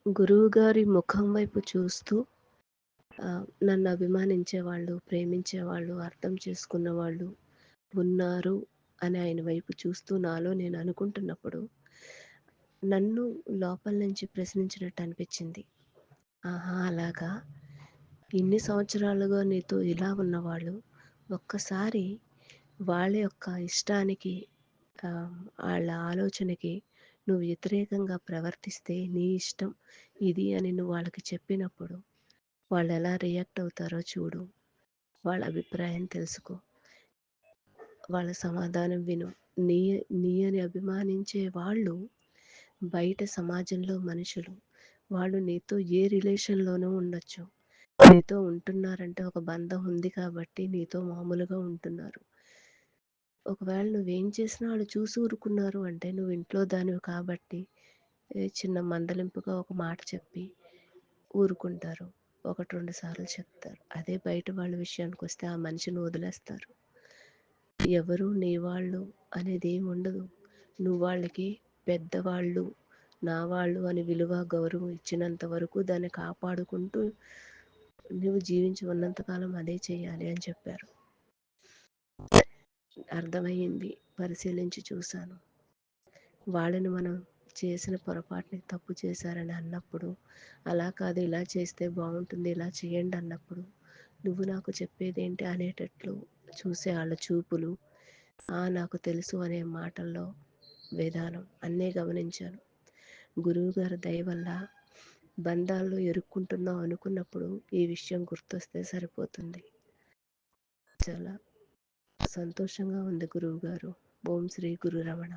గురువుగారి ముఖం వైపు చూస్తూ నన్ను అభిమానించేవాళ్ళు, ప్రేమించేవాళ్ళు, అర్థం చేసుకున్నవాళ్ళు ఉన్నారు అని ఆయన వైపు చూస్తూ నాలో నేను అనుకుంటున్నప్పుడు నన్ను లోపల నుంచి ప్రశ్నించినట్టు అనిపించింది. ఆహా! అలాగా? ఇన్ని సంవత్సరాలుగా నీతో ఇలా ఉన్నవాళ్ళు ఒక్కసారి వాళ్ళ యొక్క ఇష్టానికి వాళ్ళ ఆలోచనకి నువ్వు వ్యతిరేకంగా ప్రవర్తిస్తే నీ ఇష్టం ఇది అని నువ్వు వాళ్ళకి చెప్పినప్పుడు వాళ్ళు ఎలా రియాక్ట్ అవుతారో చూడు. వాళ్ళ అభిప్రాయం తెలుసుకో. వాళ్ళ సమాధానం విను. నీ నీ అని అభిమానించే వాళ్ళు బయట సమాజంలో మనుషులు. వాళ్ళు నీతో ఏ రిలేషన్‌లోనూ ఉండొచ్చు. నీతో ఉంటున్నారంటే ఒక బంధం ఉంది కాబట్టి నీతో మామూలుగా ఉంటున్నారు. ఒకవేళ నువ్వేం చేసినా వాళ్ళు చూసి ఊరుకున్నారు అంటే నువ్వు ఇంట్లో దానివి కాబట్టి చిన్న మందలింపుగా ఒక మాట చెప్పి ఊరుకుంటారు. 1, 2 సార్లు చెప్తారు. అదే బయట వాళ్ళ విషయానికొస్తే ఆ మనిషిని వదిలేస్తారు. ఎవరు నీ వాళ్ళు అనేది ఏమి ఉండదు. నువ్వు వాళ్ళకి పెద్దవాళ్ళు, నా వాళ్ళు అని విలువ, గౌరవం ఇచ్చినంత వరకు దాన్ని కాపాడుకుంటూ నువ్వు జీవించి ఉన్నంతకాలం అదే చేయాలి అని చెప్పారు. అర్థమయ్యింది. పరిశీలించి చూశాను. వాళ్ళని మనం చేసిన పొరపాటుని తప్పు చేశారని అన్నప్పుడు, అలా కాదు ఇలా చేస్తే బాగుంటుంది, ఇలా చేయండి అన్నప్పుడు, నువ్వు నాకు చెప్పేదేంటి అనేటట్లు చూసే వాళ్ళ చూపులు, నాకు తెలుసు అనే మాటల్లో విధానం అన్నీ గమనించాను. గురువుగారి దయ వల్ల బంధాల్లో ఇరుక్కుంటున్నాం అనుకున్నప్పుడు ఈ విషయం గుర్తొస్తే సరిపోతుంది. చాలా సంతోషంగా ఉంది గురువుగారు. ఓం శ్రీ గురు రమణ.